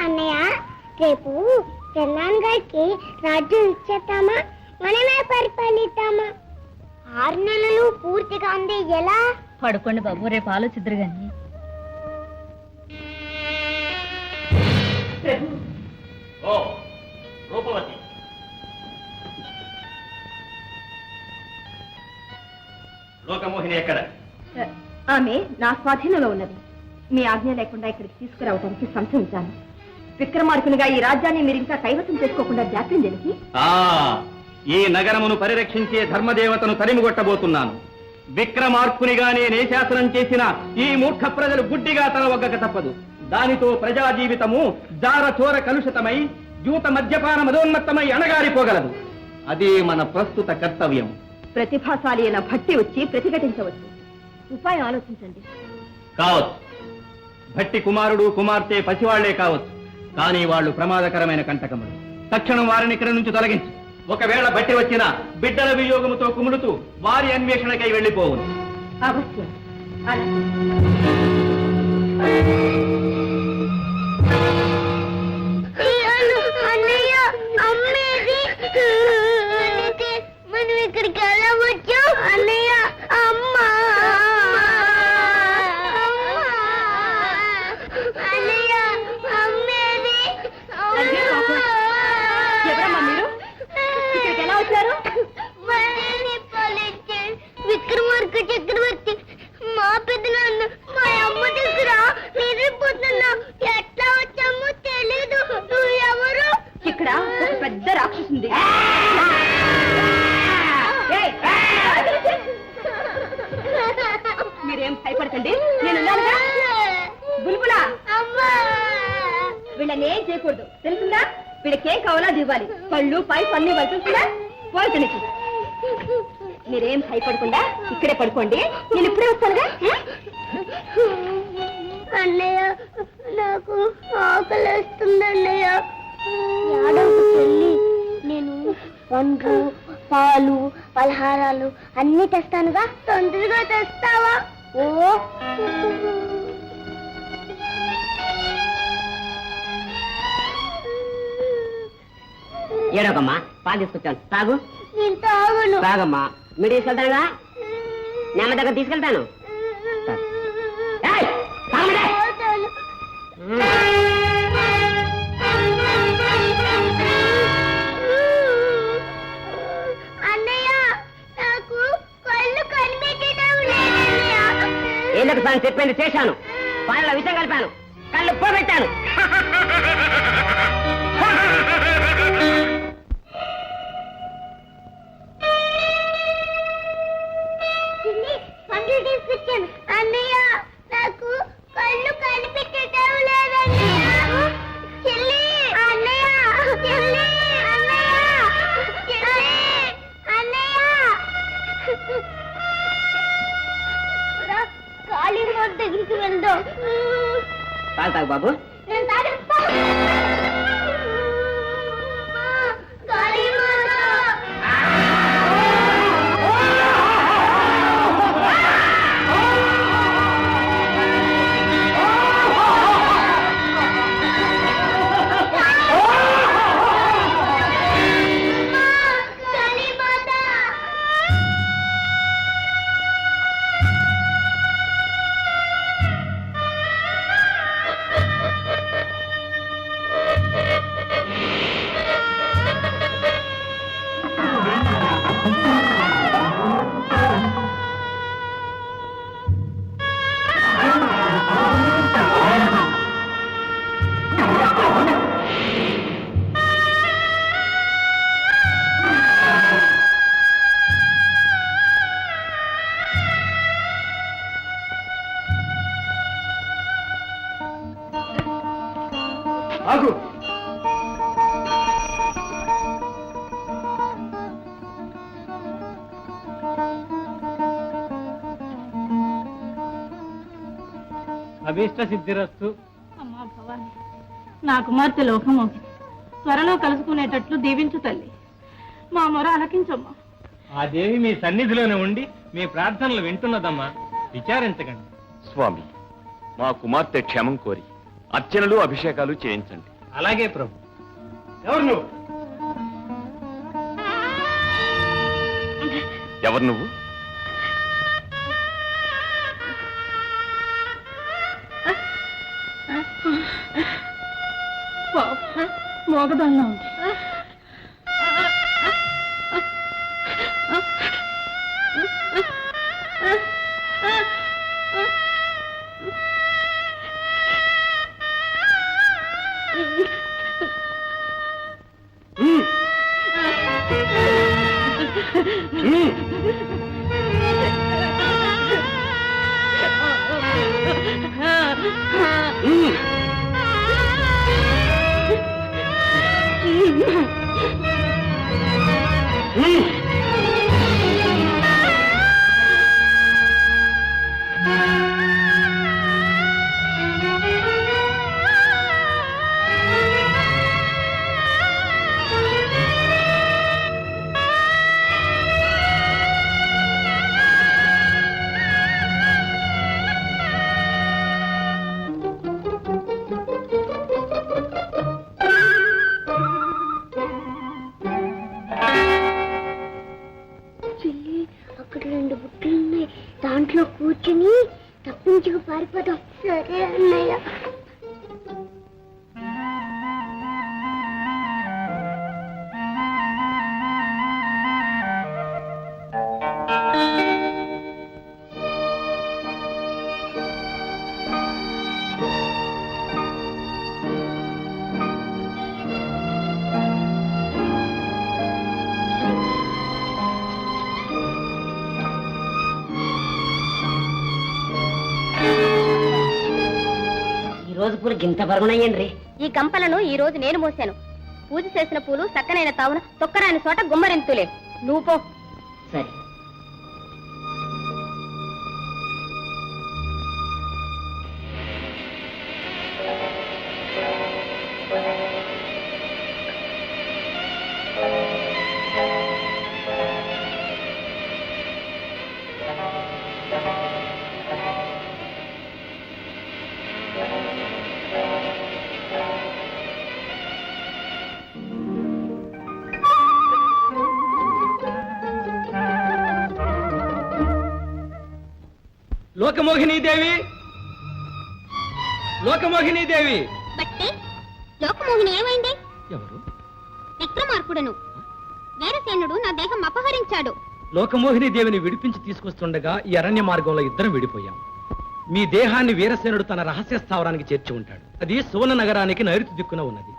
అన్నయ్య రేపు చెన్నాన్ గారికి రాజ్యం ఇచ్చేద్దామా, మనమే పరిపాలిద్దామా? 6 నెలలు పూర్తిగా ఉంది, ఎలా? పడుకోండి బాబు, రేపు ఆలోచిద్దరు గాని. రూపవతి, లోకమోహిని ఎక్కడ? ఆమె నా స్వాధీనంలో ఉన్నది. మీ ఆజ్ఞ లేకుండా ఇక్కడికి తీసుకురావడానికి సంశయించాను. విక్రమార్కునిగా ఈ రాజ్యాన్ని మీరు ఇంకా కైవసం చేసుకోకుండా జాప్యం జరిగి ఈ నగరమును పరిరక్షించే ధర్మదేవతను తరిమిగొట్టబోతున్నాను. విక్రమార్కునిగా నేనే శాసనం చేసిన ఈ మూర్ఖ ప్రజలు గుడ్డిగా తల ఒగ్గక తప్పదు. దానితో ప్రజా జీవితము జార చోర కలుషితమై జూత మద్యపాన మదోన్మత్తమై అణగారిపోగలదు. అది మన ప్రస్తుత కర్తవ్యం. ప్రతిభాశాలి అయిన భట్టి వచ్చి ప్రతిఘటించవచ్చు. ఉపాయం ఆలోచించండి. కావచ్చు, భట్టి కుమారుడు కుమార్తె పసివాళ్లే కావచ్చు, కానీ వాళ్ళు ప్రమాదకరమైన కంటకములు. తక్షణం వారిని ఇక్కడి నుంచి తొలగించు. ఒకవేళ భట్టి వచ్చినా బిడ్డల వియోగముతో కుములుతూ వారి అన్వేషణకై వెళ్లిపోవును. అవశ్యం. మనం ఇక్కడికి ఎలా వచ్చాం అన్నయ్య? అమ్మా అన్నయ్య, అమ్మేది. ఎవరమ్మా మీరు? ఇక్కడికి ఎలా వచ్చారు? విక్రమార్క చక్రవర్తి మా పెద్దనాన్న మా అమ్మ దగ్గర నిద్రపోతున్నా. ఎట్లా వచ్చామో తెలీదు. నువ్వు ఎవరు? ఇక్కడ ఒక పెద్ద రాక్షసుంది. మీరేం భయపడకండి, నేనున్నానుగా. బుల్బులా, వీళ్ళని ఏం చేయకూడదు తెలుసుందా? వీళ్ళకేం కావాలో అది ఇవ్వాలి. పళ్ళు పై పన్నీ వలుతుందా? పోయి మీరేం భయపడకుండా ఇక్కడే పడుకోండి. నేను ఇప్పుడే వస్తానుగా. అన్నయ్య, నాకు ఆకలిస్తుంది అన్నయ్య. ఏడవకు చెల్లి, నేను పండ్లు పాలు పలహారాలు అన్ని తెస్తానుగా. తొందరగా తెస్తావా? ఓ ఏడోకమ్మా, పాలు తీసుకొచ్చాను, తాగు. నేను తాగను. తాగమ్మా, మీరు తీసుకెళ్తానుగా. నేమ దగ్గర తీసుకెళ్తాను. అన్నయ్య, నాకు కళ్ళు కనిపెట్టడం లేదన్నయ్య. ఎందుకు సార్ చెప్పింది చేశాను. పాలలో విషయం కలిపాను, కళ్ళు పోబెట్టాను. పండ్లు తీసుకొచ్చాను. అన్నయ్య, నాకు కళ్ళు కనిపెట్టడం లేదన్నయ్య. చెల్లి, అన్నయ్య, చెల్లి, అన్నయ్య, చెల్లి, అన్నయ్య. కాళీ మాత దగ్గరికి వెళ్దాం. పాలు తాగు బాబు. నేను తాగేస్తా. కాళీ మాత. ఆగు. అభీష్ట సిద్ధిరస్తు. అమ్మా భవాని, నా కుమార్తె లోకమోహిని త్వరలో కలుసుకునేటట్లు దీవించు తల్లి. మా మొర అలకించమ్మా. ఆ దేవి మీ సన్నిధిలోనే ఉండి మీ ప్రార్థనలు వింటున్నదమ్మా, విచారించకండి. స్వామి, మా కుమార్తె క్షేమం కోరి అర్చనలు అభిషేకాలు చేయించండి. అలాగే ప్రభు. ఎవరు నువ్వు? ఎవరు నువ్వు? మోగదాల్లా ఉంది. అక్కడ 2 బుట్టలు ఉన్నాయి, దాంట్లో కూర్చుని తప్పించుకు పారిపోదాం. సరే అన్నయ్య. ఈ రోజు పూలు గింత బరుగునయ్యండి. ఈ గంపలను ఈ రోజు నేను మోసాను. పూజ చేసిన పూలు చక్కనైన తావున తొక్కరాని చోట గుమ్మరింతులే. నువ్వు పో. సరే. లోకమోహినీదేవి, లోకమోహినీదేవి. బట్టి లోకమోహిని ఏమైంది? ఎవరు? విక్రమార్కుడను వీరసేనుడు నా దేహం అపహరించాడు. లోకమోహిని దేవిని విడిపించి తీసుకొస్తుండగా ఈ అరణ్య మార్గంలో ఇద్దరం విడిపోయాం. మీ దేహాన్ని వీరసేనుడు తన రహస్య స్థావరానికి చేర్చి ఉంటాడు. అది సువర్ణ నగరానికి నైరుతి దిక్కున ఉన్నది.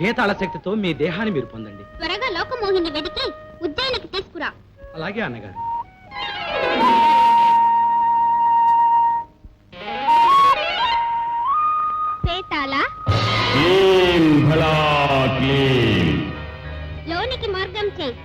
భేతాళ శక్తితో మీ దేహాన్ని మీరు పొందండి. త్వరగా లోకమోహిని వెతికి ఉజ్జయినికి తీసుకురా. అలాగే అన్నగారు. సేతాల లోనికి మార్గం చేయి.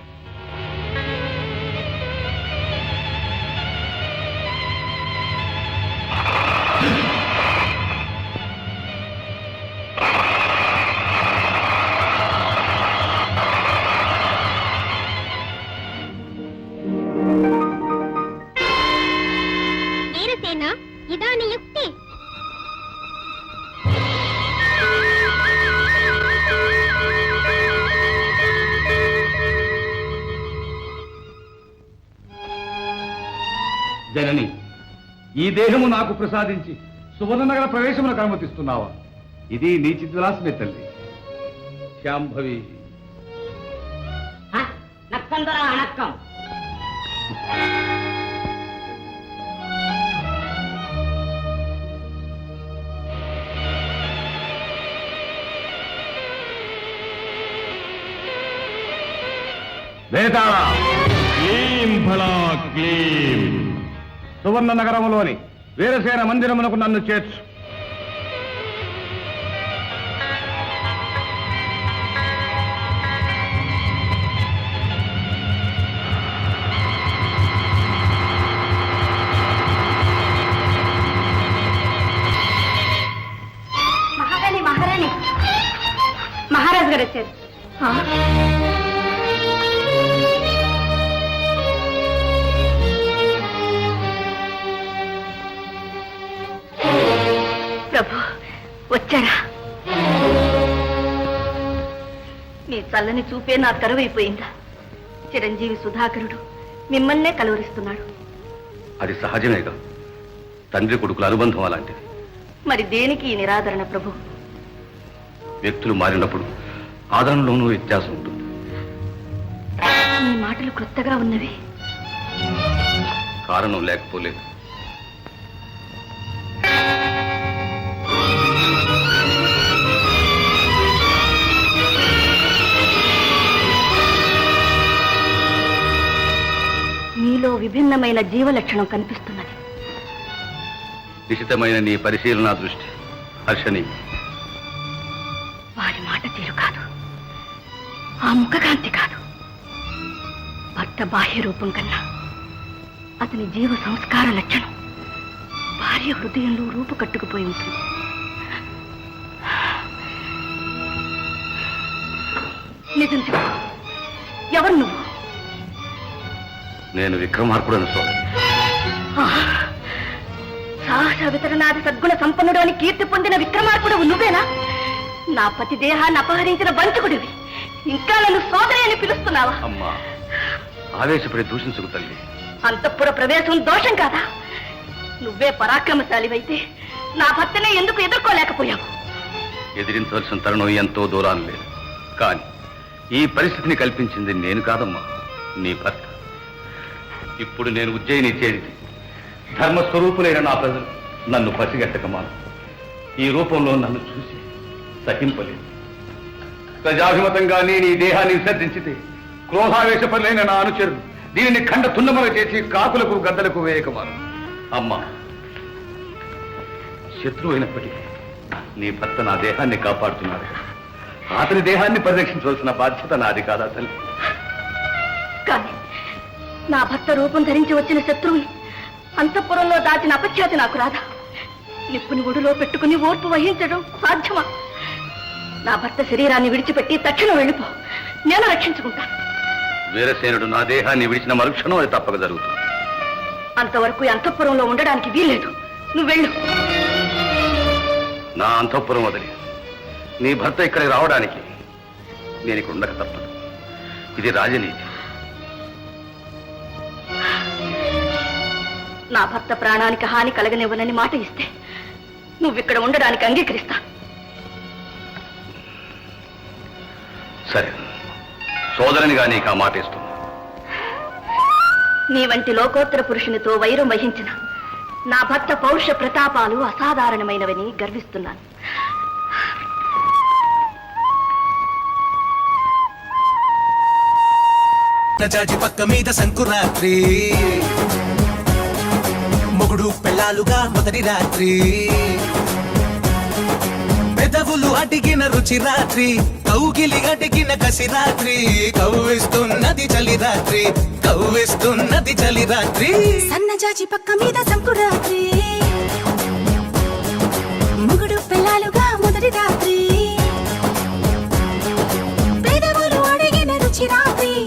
వీరసేన, ఇదా నీ యుక్తి? జనని, ఈ దేహము నాకు ప్రసాదించి సువర్ణనగర ప్రవేశమునకు అనుమతిస్తున్నావా? ఇది నీ చిద్విలాసమే తల్లి. శాంభవి. నక్కం దొర నక్కం. వేతాళ సువర్ణ నగరములోని వీరసేన మందిరమునకు నన్ను చేర్చు. మహారాణి, మహారాణి, మహారాజు గారు వచ్చారు. ప్రభు, వచ్చారా? మీ చల్లని చూపే నా కరువైపోయిందా? చిరంజీవి సుధాకరుడు మిమ్మల్నే కలవరిస్తున్నాడు. అది సహజమేగా, తండ్రి కొడుకుల అనుబంధం అలాంటిది. మరి దేనికి ఈ నిరాదరణ ప్రభు? వ్యక్తులు మారినప్పుడు ఆదరణలోనూ వ్యత్యాసం ఉంటుంది. మీ మాటలు క్రొత్తగా ఉన్నవి. కారణం లేకపోలేదు. మీలో విభిన్నమైన జీవలక్షణం కనిపిస్తున్నది. నిశితమైన నీ పరిశీలన దృష్టి హర్షణీయం. వారి మాట తీరు కాదు, ఆ ముఖకాంతి కాదు, భర్త బాహ్య రూపం కన్నా అతని జీవ సంస్కార లక్షణం భార్య హృదయంలో రూపు కట్టుకుపోయి ఉంటుంది. నిజం చెప్పు, ఎవరు నువ్వు? నేను విక్రమార్కుడను సోదరి. సాహస వితరణాది సద్గుణ సంపన్నుడు అని కీర్తి పొందిన విక్రమార్కుడు నువ్వేనా? నా పతి దేహాన్ని అపహరించిన బంచకుడివి, ఇంకా నన్ను సోదరి అని పిలుస్తున్నావా? అమ్మా, ఆవేశపడి దూషించుకు తల్లి. అంతఃపుర ప్రవేశం దోషం కాదా? నువ్వే పరాక్రమశాలివైతే నా భర్తనే ఎందుకు ఎదుర్కోలేకపోయావు? ఎదిరించవలసిన తరుణం ఎంతో దూరాన్ని లేదు. కానీ ఈ పరిస్థితిని కల్పించింది నేను కాదమ్మా, నీ భర్త. ఇప్పుడు నేను ఉజ్జయిని చేరితే ధర్మస్వరూపులైన నా ప్రజలు నన్ను పసిగట్టకమాను. ఈ రూపంలో నన్ను చూసి సహింపలేదు. ప్రజాభిమతంగా నేను ఈ దేహాన్ని విసర్జించితే క్రోధావేశపరులైన నా అనుచరులు దీనిని ఖండ తున్నమల చేసి కాకులకు గద్దలకు వేయకమాను. అమ్మా, శత్రువు అయినప్పటికీ నీ భర్త నా దేహాన్ని కాపాడుతున్నాడు. అతని దేహాన్ని పరిరక్షించవలసిన బాధ్యత నాది కాదా తల్లి? కానీ నా భర్త రూపం ధరించి వచ్చిన శత్రువుని అంతఃపురంలో దాచిన అపఖ్యాతి నాకు రాదా? నిప్పుని ఒడిలో పెట్టుకుని ఓర్పు వహించడం సాధ్యమా? నా భర్త శరీరాన్ని విడిచిపెట్టి తక్షణం వెళ్ళిపో, నేను రక్షించుకుంటాను. వీరసేనుడు నా దేహాన్ని విడిచిన మరుక్షణం అది తప్పక జరుగుతుంది. అంతవరకు ఈ అంతఃపురంలో ఉండడానికి వీల్లేదు. నువ్వు వెళ్ళు. నా అంతఃపురం వదిలి నీ భర్త ఇక్కడికి రావడానికి నేను ఇక్కడ ఉండక తప్పదు. ఇది రాజనీతి. నా భర్త ప్రాణానికి హాని కలగనివ్వనని మాట ఇస్తే నువ్విక్కడ ఉండడానికి అంగీకరిస్తా. సరే, సోదరునిగా నీకు ఆ మాట ఇస్తున్నా. నీ వంటి లోకోత్తర పురుషునితో వైరం వహించిన నా భర్త పౌరుష ప్రతాపాలు అసాధారణమైనవని గర్విస్తున్నాను. జాజి పక్క మీద సంకురాత్రి, మొగుడు పెళ్ళాలుగా మొదటి రాత్రి, పెదవులు అడిగిన రుచి రాత్రి, కౌగిలి అడిగిన కసి రాత్రి, కవ్విస్తున్నది చలి రాత్రి, కవ్విస్తున్నది చలి రాత్రి. సన్నజాజి పక్క మీద సంకురాత్రి.